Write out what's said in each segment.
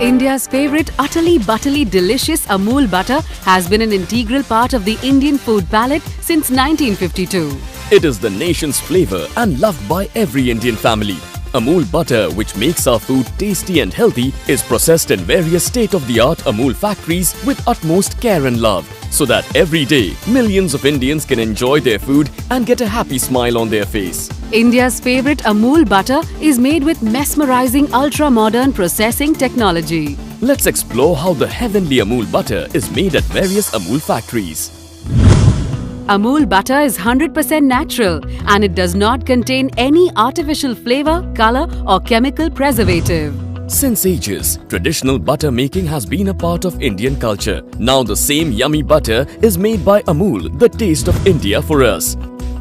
India's favorite utterly buttery delicious Amul butter has been an integral part of the Indian food palette since 1952. It is the nation's flavor and loved by every Indian family. Amul butter, which makes our food tasty and healthy, is processed in various state-of-the-art Amul factories with utmost care and love, so that every day millions of Indians can enjoy their food and get a happy smile on their face. India's favorite Amul butter is made with mesmerizing ultra-modern processing technology. Let's explore how the heavenly Amul butter is made at various Amul factories. Amul butter is 100% natural and it does not contain any artificial flavor, color or chemical preservative. Since ages, traditional butter making has been a part of Indian culture. Now the same yummy butter is made by Amul, the taste of India for us.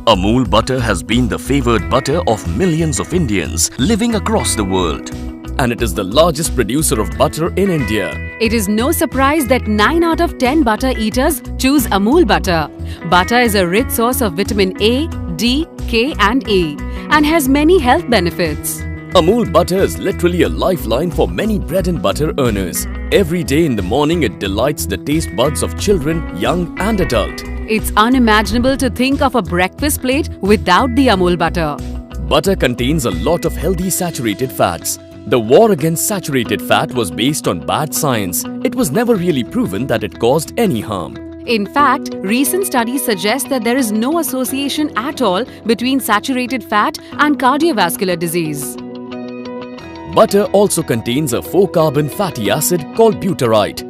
Amul butter has been the favored butter of millions of Indians living across the world. And it is the largest producer of butter in India. It is no surprise that 9 out of 10 butter eaters choose Amul butter. Butter is a rich source of vitamin A, D, K and E and has many health benefits. Amul butter is literally a lifeline for many bread and butter earners. Every day in the morning it delights the taste buds of children, young and adult. It's unimaginable to think of a breakfast plate without the Amul butter. Butter contains a lot of healthy saturated fats. The war against saturated fat was based on bad science. It was never really proven that it caused any harm. In fact, recent studies suggest that there is no association at all between saturated fat and cardiovascular disease. Butter also contains a 4-carbon fatty acid called butyrate,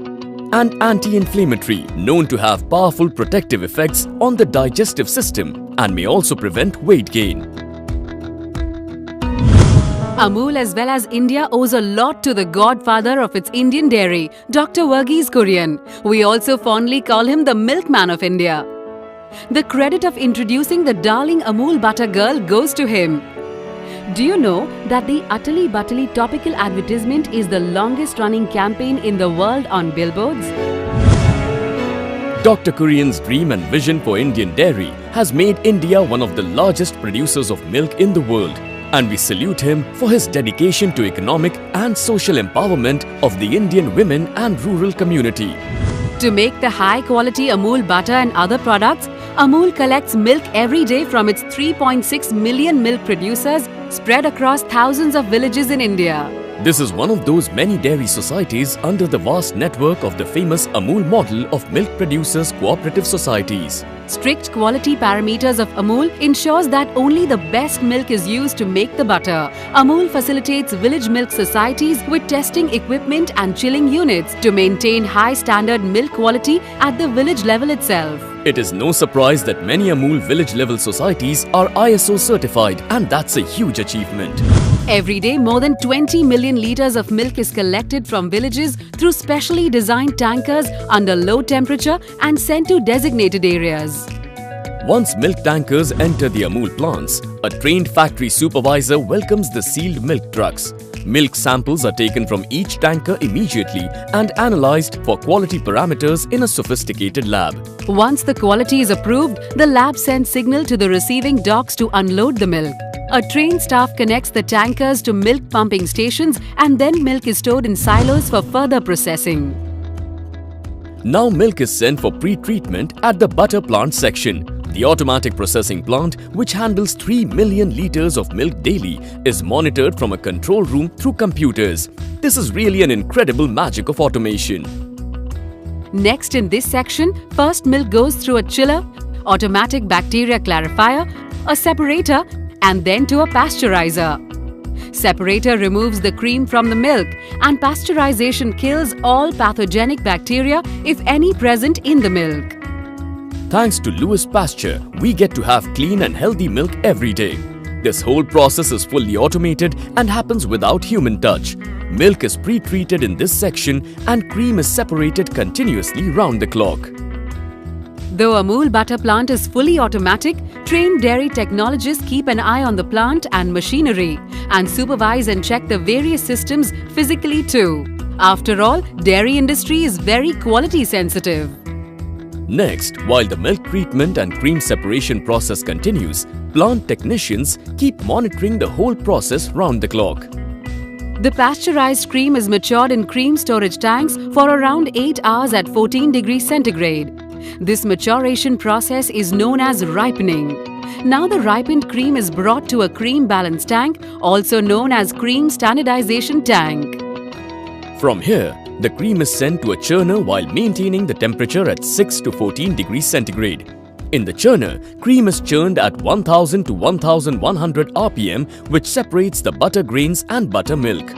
an anti-inflammatory known to have powerful protective effects on the digestive system and may also prevent weight gain. Amul as well as India owes a lot to the godfather of its Indian dairy, Dr. Verghese Kurian. We also fondly call him the milkman of India. The credit of introducing the darling Amul butter girl goes to him. Do you know that the utterly buttery topical advertisement is the longest running campaign in the world on billboards? Dr. Kurian's dream and vision for Indian dairy has made India one of the largest producers of milk in the world. And we salute him for his dedication to economic and social empowerment of the Indian women and rural community. To make the high-quality Amul butter and other products, Amul collects milk every day from its 3.6 million milk producers spread across thousands of villages in India. This is one of those many dairy societies under the vast network of the famous Amul model of milk producers cooperative societies. Strict quality parameters of Amul ensures that only the best milk is used to make the butter. Amul facilitates village milk societies with testing equipment and chilling units to maintain high standard milk quality at the village level itself. It is no surprise that many Amul village level societies are ISO certified, and that's a huge achievement. Every day, more than 20 million litres of milk is collected from villages through specially designed tankers under low temperature and sent to designated areas. Once milk tankers enter the Amul plants, a trained factory supervisor welcomes the sealed milk trucks. Milk samples are taken from each tanker immediately and analysed for quality parameters in a sophisticated lab. Once the quality is approved, the lab sends signal to the receiving docks to unload the milk. A trained staff connects the tankers to milk pumping stations and then milk is stored in silos for further processing. Now milk is sent for pre-treatment at the butter plant section. The automatic processing plant, which handles 3 million litres of milk daily, is monitored from a control room through computers. This is really an incredible magic of automation. Next in this section, first milk goes through a chiller, automatic bacteria clarifier, a separator and then to a pasteurizer. Separator removes the cream from the milk and pasteurization kills all pathogenic bacteria if any present in the milk. Thanks to Lewis Pasture, we get to have clean and healthy milk every day. This whole process is fully automated and happens without human touch. Milk is pre-treated in this section and cream is separated continuously round the clock. Though Amul butter plant is fully automatic, trained dairy technologists keep an eye on the plant and machinery and supervise and check the various systems physically too. After all, dairy industry is very quality sensitive. Next, while the milk treatment and cream separation process continues, plant technicians keep monitoring the whole process round the clock. The pasteurized cream is matured in cream storage tanks for around 8 hours at 14 degrees centigrade. This maturation process is known as ripening. Now the ripened cream is brought to a cream balance tank, also known as cream standardization tank. From here, the cream is sent to a churner while maintaining the temperature at 6 to 14 degrees centigrade. In the churner, cream is churned at 1000 to 1100 rpm, which separates the butter grains and buttermilk.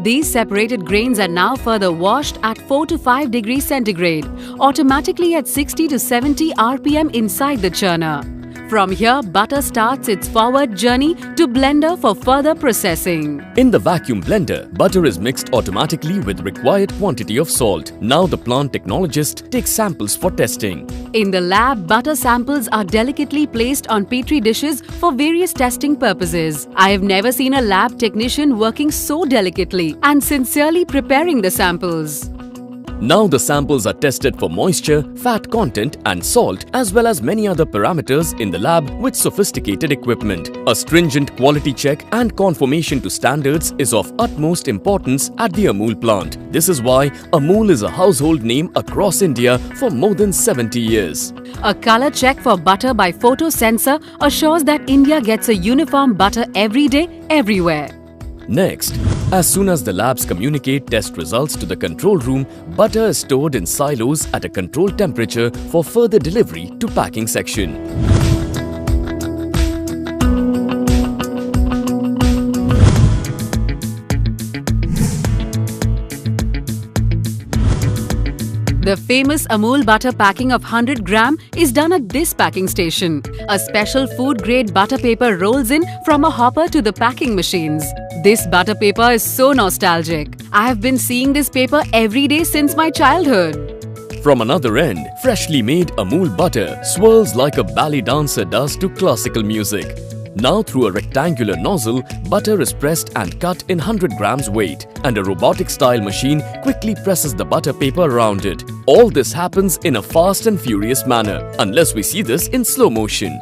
These separated grains are now further washed at 4 to 5 degrees centigrade, automatically at 60 to 70 rpm inside the churner. From here, butter starts its forward journey to blender for further processing. In the vacuum blender, butter is mixed automatically with required quantity of salt. Now the plant technologist takes samples for testing. In the lab, butter samples are delicately placed on petri dishes for various testing purposes. I have never seen a lab technician working so delicately and sincerely preparing the samples. Now the samples are tested for moisture, fat content and salt, as well as many other parameters in the lab with sophisticated equipment. A stringent quality check and conformation to standards is of utmost importance at the Amul plant. This is why Amul is a household name across India for more than 70 years. A color check for butter by photo sensor assures that India gets a uniform butter every day, everywhere. Next, as soon as the labs communicate test results to the control room, butter is stored in silos at a controlled temperature for further delivery to packing section. The famous Amul butter packing of 100 gram is done at this packing station. A special food-grade butter paper rolls in from a hopper to the packing machines. This butter paper is so nostalgic. I have been seeing this paper every day since my childhood. From another end, freshly made Amul butter swirls like a ballet dancer does to classical music. Now through a rectangular nozzle, butter is pressed and cut in 100 grams weight, and a robotic-style machine quickly presses the butter paper around it. All this happens in a fast and furious manner, unless we see this in slow motion.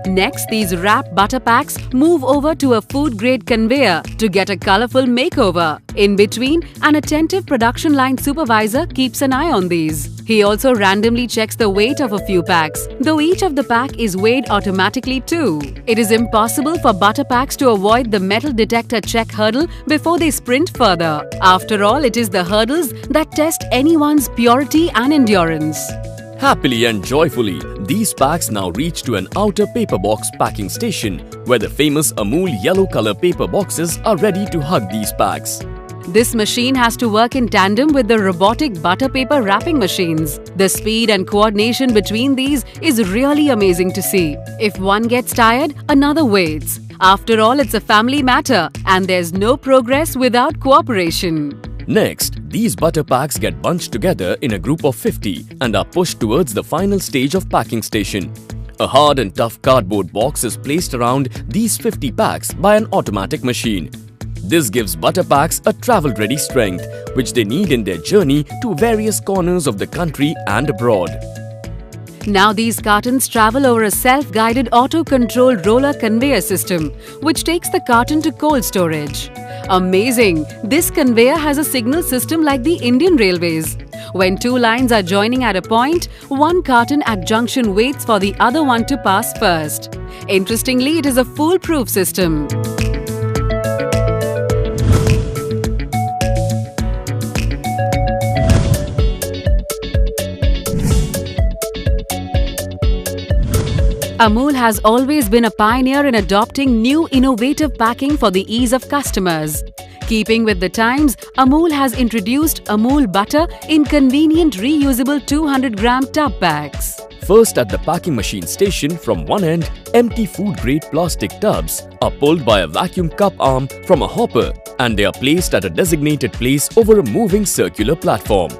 Next, these wrapped butter packs move over to a food-grade conveyor to get a colorful makeover. In between, an attentive production line supervisor keeps an eye on these. He also randomly checks the weight of a few packs, though each of the pack is weighed automatically too. It is impossible for butter packs to avoid the metal detector check hurdle before they sprint further. After all, it is the hurdles that test anyone's purity and endurance. Happily and joyfully, these packs now reach to an outer paper box packing station, where the famous Amul yellow color paper boxes are ready to hug these packs. This machine has to work in tandem with the robotic butter paper wrapping machines. The speed and coordination between these is really amazing to see. If one gets tired, another waits. After all, it's a family matter, and there's no progress without cooperation. Next, these butter packs get bunched together in a group of 50 and are pushed towards the final stage of packing station. A hard and tough cardboard box is placed around these 50 packs by an automatic machine. This gives butter packs a travel-ready strength, which they need in their journey to various corners of the country and abroad. Now these cartons travel over a self-guided auto-controlled roller conveyor system, which takes the carton to cold storage. Amazing! This conveyor has a signal system like the Indian Railways. When two lines are joining at a point, one carton at junction waits for the other one to pass first. Interestingly, it is a foolproof system. Amul has always been a pioneer in adopting new innovative packing for the ease of customers. Keeping with the times, Amul has introduced Amul butter in convenient reusable 200-gram tub packs. First, at the packing machine station, from one end, empty food-grade plastic tubs are pulled by a vacuum cup arm from a hopper, and they are placed at a designated place over a moving circular platform.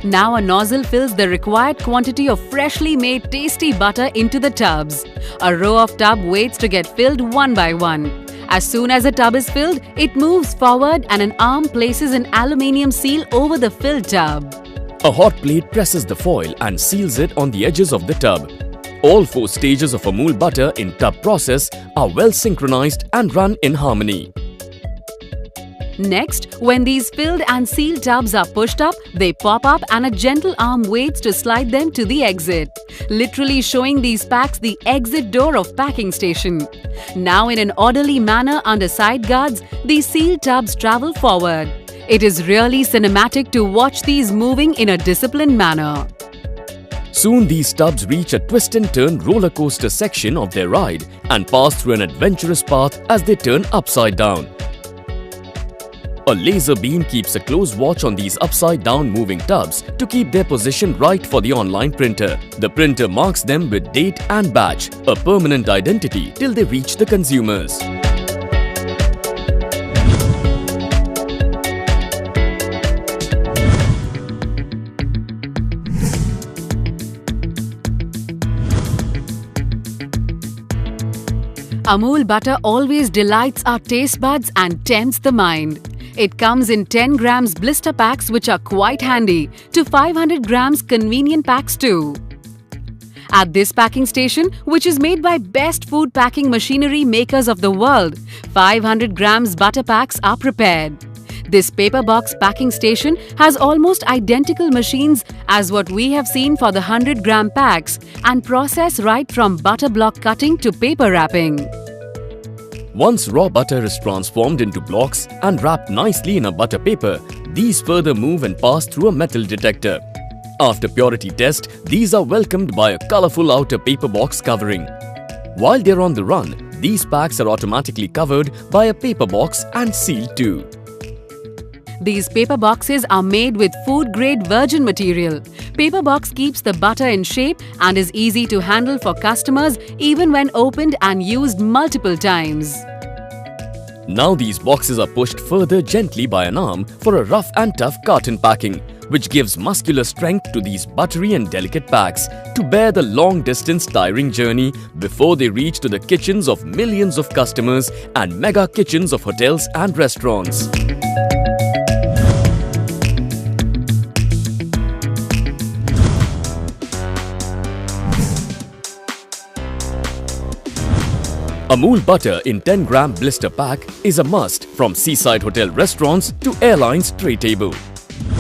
Now a nozzle fills the required quantity of freshly made tasty butter into the tubs. A row of tubs waits to get filled one by one. As soon as a tub is filled, it moves forward and an arm places an aluminium seal over the filled tub. A hot plate presses the foil and seals it on the edges of the tub. All 4 stages of Amul butter in tub process are well synchronized and run in harmony. Next, when these filled and sealed tubs are pushed up, they pop up and a gentle arm waits to slide them to the exit, literally showing these packs the exit door of packing station. Now in an orderly manner under side guards, these sealed tubs travel forward. It is really cinematic to watch these moving in a disciplined manner. Soon these tubs reach a twist and turn roller coaster section of their ride and pass through an adventurous path as they turn upside down. A laser beam keeps a close watch on these upside-down moving tubs to keep their position right for the online printer. The printer marks them with date and batch, a permanent identity till they reach the consumers. Amul butter always delights our taste buds and tempts the mind. It comes in 10 grams blister packs which are quite handy, to 500 grams convenient packs too. At this packing station, which is made by best food packing machinery makers of the world, 500 grams butter packs are prepared. This paper box packing station has almost identical machines as what we have seen for the 100-gram packs and process right from butter block cutting to paper wrapping. Once raw butter is transformed into blocks and wrapped nicely in a butter paper, these further move and pass through a metal detector. After purity test, these are welcomed by a colorful outer paper box covering. While they're on the run, these packs are automatically covered by a paper box and sealed too. These paper boxes are made with food-grade virgin material. Paper box keeps the butter in shape and is easy to handle for customers even when opened and used multiple times. Now these boxes are pushed further gently by an arm for a rough and tough carton packing, which gives muscular strength to these buttery and delicate packs to bear the long-distance tiring journey before they reach to the kitchens of millions of customers and mega kitchens of hotels and restaurants. Amul butter in 10-gram blister pack is a must from seaside hotel restaurants to airlines tray table.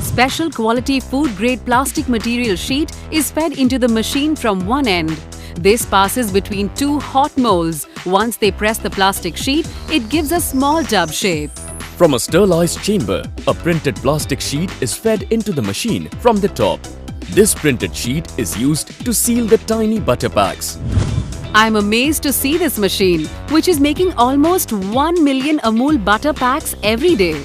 Special quality food-grade plastic material sheet is fed into the machine from one end. This passes between two hot molds. Once they press the plastic sheet, it gives a small tub shape. From a sterilized chamber, a printed plastic sheet is fed into the machine from the top. This printed sheet is used to seal the tiny butter packs. I'm amazed to see this machine, which is making almost 1 million Amul butter packs every day.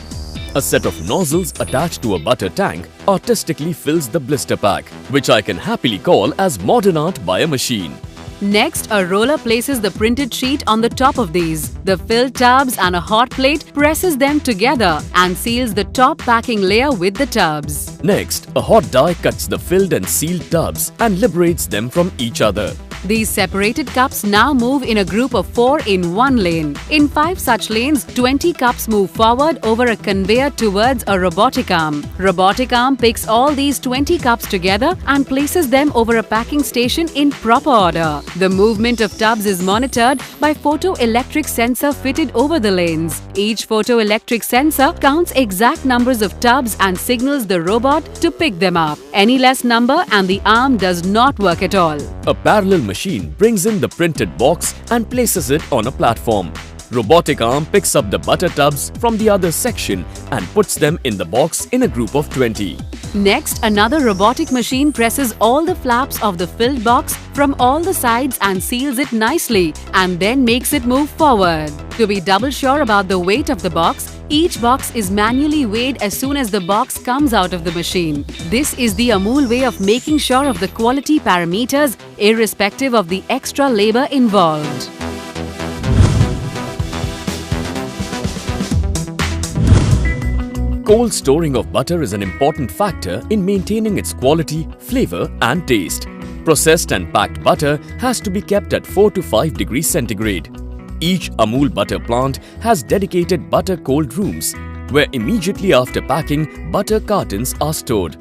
A set of nozzles attached to a butter tank artistically fills the blister pack, which I can happily call as modern art by a machine. Next, a roller places the printed sheet on the top of these. The filled tubs and a hot plate presses them together and seals the top packing layer with the tubs. Next, a hot die cuts the filled and sealed tubs and liberates them from each other. These separated cups now move in a group of 4 in one lane. In 5 such lanes, 20 cups move forward over a conveyor towards a robotic arm. Robotic arm picks all these 20 cups together and places them over a packing station in proper order. The movement of tubs is monitored by photoelectric sensor fitted over the lanes. Each photoelectric sensor counts exact numbers of tubs and signals the robot to pick them up. Any less number and the arm does not work at all. A parallel machine brings in the printed box and places it on a platform. Robotic arm picks up the butter tubs from the other section and puts them in the box in a group of 20. Next, another robotic machine presses all the flaps of the filled box from all the sides and seals it nicely and then makes it move forward. To be double sure about the weight of the box, each box is manually weighed as soon as the box comes out of the machine. This is the Amul way of making sure of the quality parameters irrespective of the extra labor involved. Cold storing of butter is an important factor in maintaining its quality, flavor and taste. Processed and packed butter has to be kept at 4 to 5 degrees centigrade. Each Amul butter plant has dedicated butter cold rooms where immediately after packing, butter cartons are stored.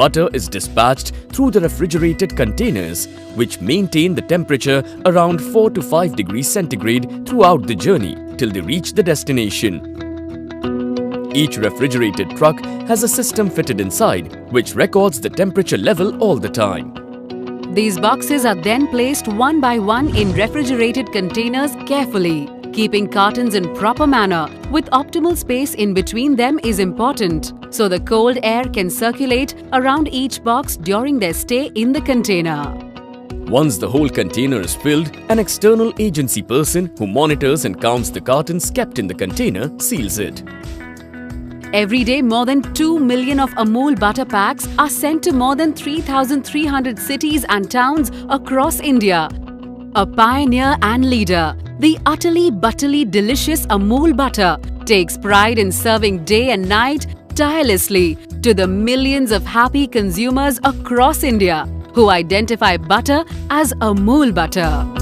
butter is dispatched through the refrigerated containers, which maintain the temperature around 4 to 5 degrees centigrade throughout the journey till they reach the destination. Each refrigerated truck has a system fitted inside, which records the temperature level all the time. These boxes are then placed one by one in refrigerated containers carefully. Keeping cartons in proper manner with optimal space in between them is important, so the cold air can circulate around each box during their stay in the container. Once the whole container is filled, an external agency person who monitors and counts the cartons kept in the container seals it. Every day, more than 2 million of Amul butter packs are sent to more than 3,300 cities and towns across India. A pioneer and leader, the utterly butterly delicious Amul butter takes pride in serving day and night tirelessly to the millions of happy consumers across India who identify butter as Amul butter.